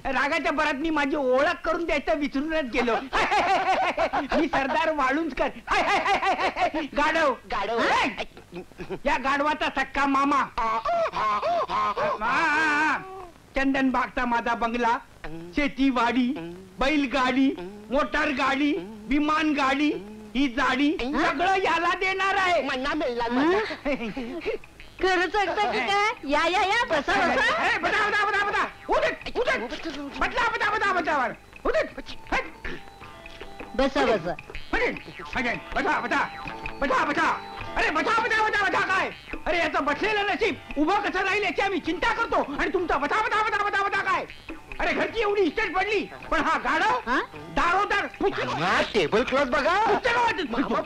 रागाच्या भरात मी माझी ओळख करून द्यायचं विसरूनच गेलो. मी सरदार वाळुंजकर. गाढव. गाढव. या गाढवाचा सक्का मामा. चंदन बागचा माझा बंगला, शेतीवाडी, बैलगाडी, मोटार गाडी, विमान गाडी, ही जाडी सगळं याला देणार आहे. मन्ना मिळणार. खरं सांगता की काय? या या या बसा बसा. बसा बसा. अरे बसा काय? अरे याचं बसलेलं नशीब उभं कसं राहील याची आम्ही चिंता करतो आणि तुमचा बसा काय? अरे घरची एवढी इस्टेट पडली पण हा गाढव दारोदार टेबल क्लॉथ बघा,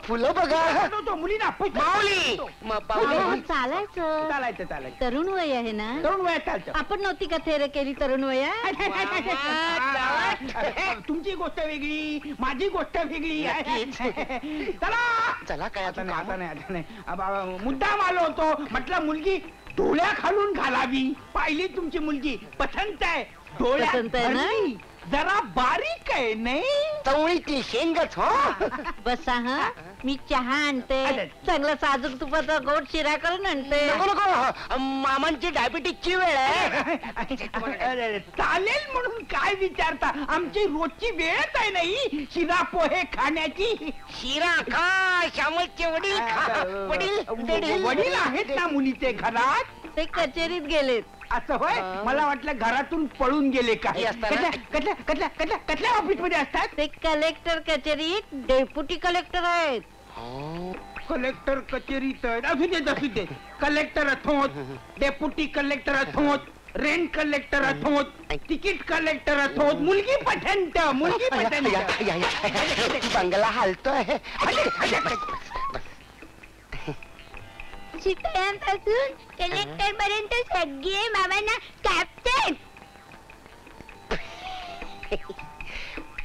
फुलं बघा, मुलीना माऊली. चालायचं चालायचं तरुण वय आहे ना? तरुण वयात चालतं. आपण नव्हती का थेर केली तरुण वयात? तुमची गोष्ट वेगळी, माझी गोष्ट वेगळी आहे. चला चला. काय आता नाही. मुद्दाम आलो होतो, म्हटलं मुलगी डोळ्या खालून घालावी. पाहिली तुमची मुलगी, पसंत आहे. पसंत आहे ना? जरा बारीक आहे नाही? चवळीतली शेंगच. हो बसा. हा मी चहा आणते, चांगला साजूक तुपाचा गोड शिरा करून आणते. नको मामांची डायबिटीसची वेळ आहे. चालेल म्हणून काय विचारता? आमची रोजची वेळच आहे नाही शिरा पोहे खाण्याची. शिरा खा, श्यामलचे वडील खा. वडील आहेत ना मुलीचे घरात? ते कचेरीत गेलेत. असं होय? मला वाटलं घरातून पळून गेले काय. कसल्या ऑफिस मध्ये असतात? ते कलेक्टर कचेरीत डेप्युटी कलेक्टर आहेत. कलेक्टर कचेरीत असू दे. कलेक्टर अथोत, डेप्युटी कलेक्टर अथोत, रेंट कलेक्टर अथोत, तिकीट कलेक्टर अथोत. मुलगी पसंत. बंगला हालतोय. शिकण्यापासून कलेक्टर पर्यंत सगळे मामांना कॅप्टन.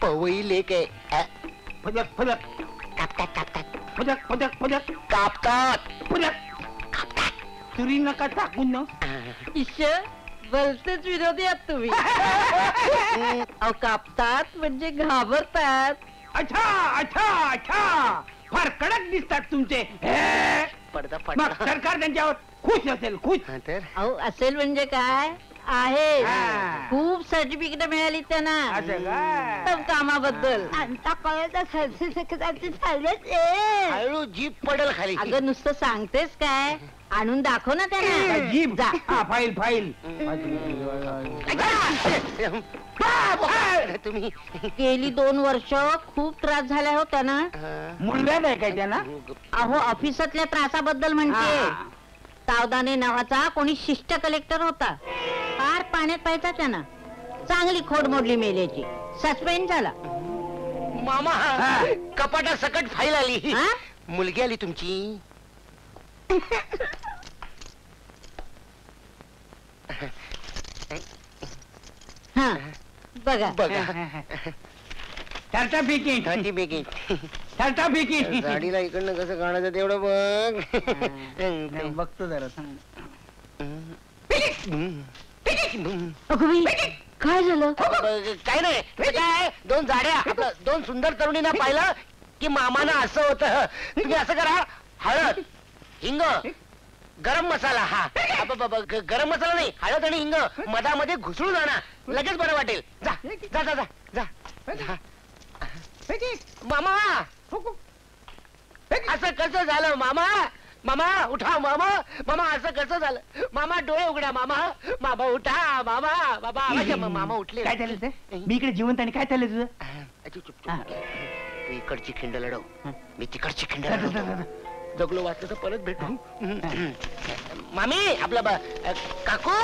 पवई लेक आहे. फदक कापतात. तुरी नका टाकून ना. ईश्वर भलतेच विरोधी आहात तुम्ही. अहो कापतात म्हणजे घाबरतात. अच्छा फार कडक दिसतात तुमचे. मग सरकार त्यांच्यावर खुश असेल. खुश अहो असेल म्हणजे काय आहे. खूप सर्टिफिकेट मिळाली त्यांना कामाबद्दल. हळू जीप पडेल खाली. अगं नुसतं सांगतेस काय? आणून दाखव ना त्यांना. जीप जा. फाईल तुम्ही गेली 2 वर्ष खूप त्रास झाला हो त्यांना. मुलगा आहे काय त्यांना? अहो ऑफिसातल्या त्रासाबद्दल म्हणते. सावधाने नावाचा कोणी शिष्ट कलेक्टर होता. फार पाण्यात पाहायचा त्यांना. चांगली खोड मोडली मेल्याची. सस्पेंड झाला. मामा कपाटा सकट फाईल आली. मुलगी आली तुमची. हा बघा सर्टिफिकेट गाडीला इकडनं कसं काढायचं तेवढं बघ. बघतो जरा. काय झालं? काय नाही. काय 2 जाड्या आपलं 2 सुंदर तरुणींना पाहिलं की मामानं असं होतं. तुम्ही असं करा. हळद, हिंग, गरम मसाला. हा गरम मसाला नाही, हळद आणि हिंग मधामध्ये घुसळून आणा. लगेच बरं वाटेल. जा जा जा जा जा. मामा असं कसं झालं? मामा उठा. मामा असं कसं झालं? मामा डोळे उघडा. मामा उठा. मामा उठले. काय झालं? मी इकडे जिवंत आणि काय चाललंय तुझं? इकडची खिंड लढव, मी तिकडची खिंड लढवतो. जगलो वाचलं तर परत भेटू. मामी आपलं काकू